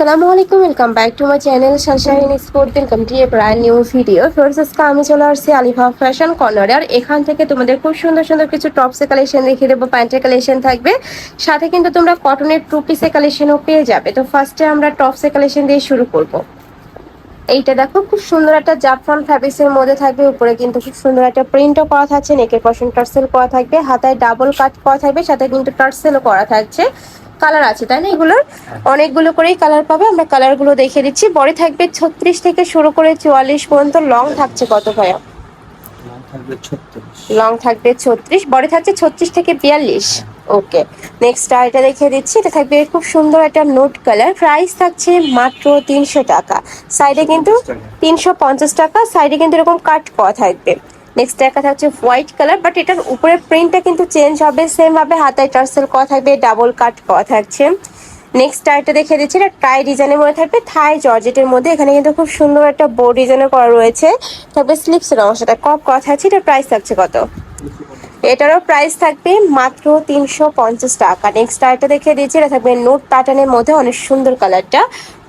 আসসালামু আলাইকুম, welcome back to my channel Sunshine sport. Welcome to A brand new video. First আজকে আমি চলে আসছি আলিফা ফ্যাশন কর্নারে। আর এখান থেকে তোমাদের খুব সুন্দর সুন্দর কিছু টপসের কালেকশন দেখিয়ে দেবো, প্যান্টের কালেকশন থাকবে, সাথে কিন্তু তোমরা কটনের টু পিসের কালেকশনও পেয়ে যাবে। তো ফার্স্টে আমরা টপসের কালেকশন দিয়ে শুরু করব। এইটা দেখো, খুব সুন্দর একটা জাফরান ফ্যাব্রিক্সের মধ্যে থাকবে, উপরে কিন্তু খুব সুন্দর একটা প্রিন্টও করা থাকছে, নেকের পশন টার্সেল করা থাকবে, হাতায় ডাবল কাট করা থাকবে, সাথে কিন্তু টার্সেলও করা থাকছে। কালার আছে তাই না, এগুলোর অনেকগুলো করেই কালার পাবে। আমরা কালারগুলো দেখিয়ে দিচ্ছি। বডি থাকবে 36 থেকে শুরু করে 44 পর্যন্ত। লং থাকছে কত ভাইয়া? লং থাকবে 36, বডি থাকছে 36 থেকে 42। ওকে, নেক্সট এটা দেখিয়ে দিচ্ছি। এটা থাকবে খুব সুন্দর একটা নোট কালার, প্রাইস থাকছে মাত্র 300 টাকা। সাইডে কিন্তু 350 টাকা, সাইডে কিন্তু এরকম কাট করা থাকবে। নেক্সট একটা থাকছে হোয়াইট কালার, বাট এটার উপরে প্রিন্টটা কিন্তু চেঞ্জ হবে, সেম ভাবে হাতায় টার্সেল করা থাকবে, ডাবল কাট করা থাকছে। নেক্সট আরেকটা দেখিয়ে দিচ্ছি, এটা টাই ডিজাইনের মধ্যে থাকবে, থাই জর্জেটের মধ্যে। এখানে কিন্তু খুব সুন্দর একটা বো ডিজাইনের করা রয়েছে, থাকবে স্লিপসের অংশটা কপ করা থাকছে। এটা প্রাইস থাকছে কত? এটারও প্রাইস থাকবে মাত্র 350 টাকা। নেক্সট আরেকটা দেখিয়ে দিচ্ছি, এটা থাকবে নোট প্যাটার্নের মধ্যে, অনেক সুন্দর কালারটা।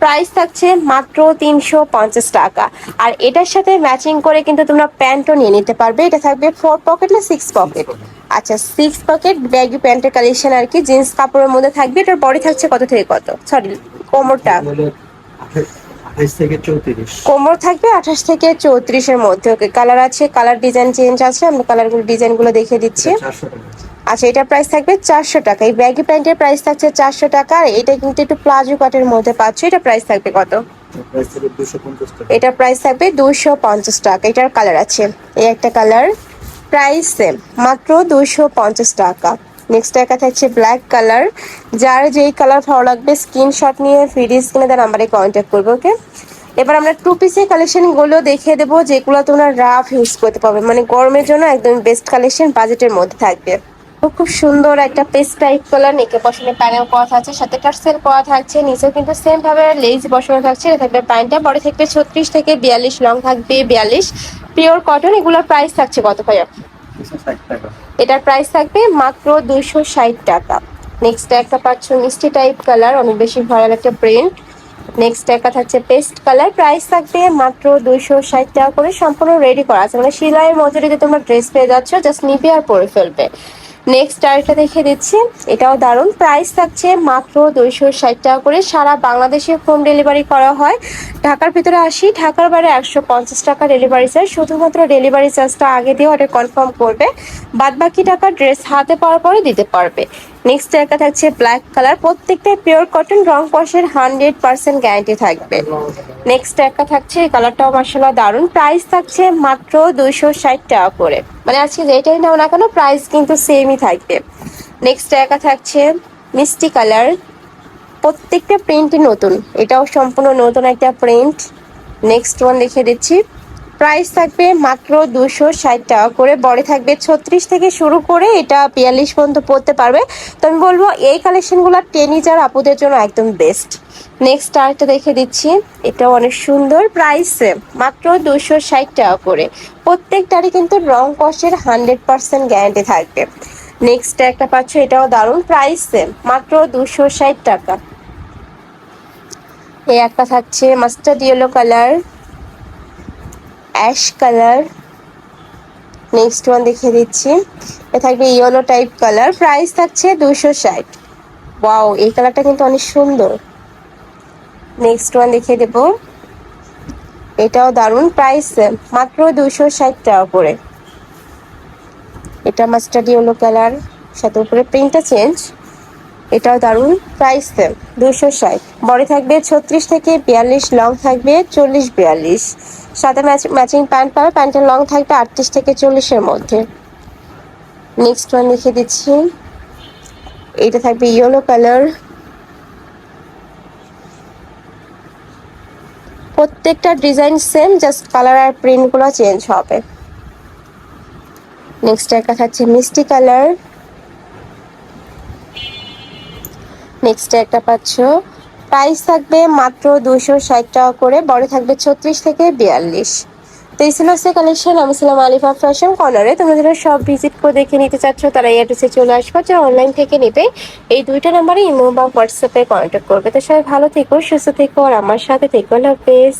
প্রাইস থাকছে মাত্র 350 টাকা। আর এটার সাথে ম্যাচিং করে কিন্তু তোমরা প্যান্টও নিয়ে নিতে পারবে। এটা থাকবে 4 পকেট না 6 পকেট? আচ্ছা, 6 পকেট ব্যাগি প্যান্টের কালেকশন আর কি, জিন্স কাপড়ের মধ্যে থাকবে। এটার বডি থাকছে কত থেকে কত? সরি, কোমরটা। 28 থেকে 34। কোমর থাকবে 28 থেকে 34-এর মধ্যে। ওকে, কালার আছে, কালার ডিজাইন চেঞ্জ আছে, আমরা কালারগুলো ডিজাইনগুলো দেখিয়ে দিচ্ছি। আচ্ছা, এটা প্রাইস থাকবে 400 টাকা। এই ব্যাগি প্যান্টের প্রাইস থাকছে 400 টাকা। আর এটা কিন্তু একটু প্লাজো কাটের মধ্যে পাচ্ছ। এটা প্রাইস থাকবে কত? এটা প্রাইস থাকবে 250 টাকা। এটার কালার আছে, এই একটা কালার, প্রাইস সেম, মাত্র 250 টাকা। নেক্সট একটা থাকছে ব্ল্যাক কালার। যার যেই কালার ভালো লাগবে স্ক্রিনশট নিয়ে ভিডিও স্ক্রিনে দেওয়া নাম্বারে কন্ট্যাক্ট করবে। ওকে, এবার আমরা টু পিসের কালেকশনগুলো দেখিয়ে দেবো, যেগুলো তোমরা রাফ ইউজ করতে পারবে, মানে গরমের জন্য একদম বেস্ট কালেকশন, বাজেটের মধ্যে থাকবে। খুব সুন্দর একটা পেস্ট টাইপ কালার, নেকে পশনে প্যানেল করা থাকছে, সাথে টার্সেল করা থাকছে, নিচেও কিন্তু সেম ভাবে লেস বসানো থাকছে। এটা থাকবে প্যান্টটা, বডি থাকবে 36 থেকে 42, লং থাকবে 42, পিওর কটন। এগুলোর প্রাইস থাকছে কত ভাইয়া? এটার প্রাইস থাকবে মাত্র 260 টাকা। নেক্সট একটা পাচ্ছ মিষ্টি টাইপ কালার, অনেক বেশি ভাইরাল একটা প্রিন্ট। নেক্সট একটা থাকছে পেস্ট কালার, প্রাইস থাকবে মাত্র 260 টাকা করে। সম্পূর্ণ রেডি করা আছে, মানে সেলাইয়ের মজুরিতে তোমরা ড্রেস পেয়ে যাচ্ছ, জাস্ট নিবে আর পরে ফেলবে। নেক্সট আরেকটা দেখিয়ে দিচ্ছি, এটাও দারুণ, প্রাইস থাকছে মাত্র 260 টাকা করে। সারা বাংলাদেশে হোম ডেলিভারি করা হয়। ঢাকার ভিতরে 80, ঢাকার বাইরে 150 টাকা ডেলিভারি চার্জ। শুধুমাত্র ডেলিভারি চার্জটা আগে দিয়ে অর্ডার কনফার্ম করবে, বাদ বাকি টাকা ড্রেস হাতে পাওয়ার পরে দিতে পারবে। নেক্সট একটা থাকছে ব্ল্যাক কালার, প্রত্যেকটাই পিওর কটন, রং কষের 100% গ্যারান্টি থাকবে। নেক্সট একটা থাকছে, এই কালারটাও মার্শাল্লাহ দারুণ, প্রাইস থাকছে মাত্র 260 টাকা করে। মানে আজকে যেটাই নাও না কেন প্রাইস কিন্তু সেমই থাকবে। নেক্সট একটা থাকছে মিষ্টি কালার, প্রত্যেকটা প্রিন্টই নতুন, এটাও সম্পূর্ণ নতুন একটা প্রিন্ট। নেক্সট ওয়ান দেখিয়ে দিচ্ছি, প্রাইস থাকবে মাত্র 260 টাকা করে। বডি থাকবে 36 থেকে শুরু করে এটা 42 পর্যন্ত পড়তে পারবে। তো আমি বলবো এই কালেকশনগুলো টেনিজার আপুদের জন্য একদম বেস্ট। নেক্সট আরেকটা দেখে দিচ্ছি, এটাও অনেক সুন্দর, প্রাইস মাত্র 260 টাকা করে। প্রত্যেকটারই কিন্তু রং কষের 100% গ্যারান্টি থাকবে। নেক্সট একটা পাচ্ছ, এটাও দারুণ, প্রাইস মাত্র 260 টাকা। এই একটা থাকছে mustard yellow colour, ash colour. Next one দেখিয়ে দিচ্ছি, এ থাকবে ইয়েলো টাইপ কালার, প্রাইস থাকছে 260। ওয়াও, এই কালারটা কিন্তু অনেক সুন্দর। নেক্সট ওয়ান দেখিয়ে দেবো, এটাও দারুণ, প্রাইস মাত্র 260 টাকা করে। এটা মাস্টার্ড ইয়েলো কালার, সাথে উপরে প্রিন্টটা চেঞ্জ, এটাও দারুণ, প্রাইস 260। বডি থাকবে 36 থেকে 42, লং থাকবে 40-42, সাথে ম্যাচিং প্যান্ট পাবে, প্যান্টের লং থাকবে 38 থেকে 40-এর মধ্যে। নেক্সট ওয়ান দেখিয়ে দিচ্ছি, এইটা থাকবে ইয়েলো কালার, প্রত্যেকটা ডিজাইন সেম, জাস্ট কালার আর প্রিন্টগুলো চেঞ্জ হবে। নেক্সট একটা থাকছে মিষ্টি কালার, নেক্সট একটা পাচ্ছ, প্রাইস থাকবে মাত্র 260 টাকা করে। বড় থাকবে 36 থেকে 42, তো এই ছিল আজকে কালেকশন। আমি ছিলাম আলিফা ফ্যাশন কর্নারে। তোমরা যারা সব ভিজিট করে দেখে নিতে চাচ্ছ তারা এই অ্যাড্রেসে চলে আসবে, যারা অনলাইন থেকে নেবে এই দুইটা নাম্বারে ইমো বা হোয়াটসঅ্যাপে কন্ট্যাক্ট করবে। তো সবাই ভালো থেকো, সুস্থ থেকো আর আমার সাথে থেকো। আল্লাহ হাফেজ।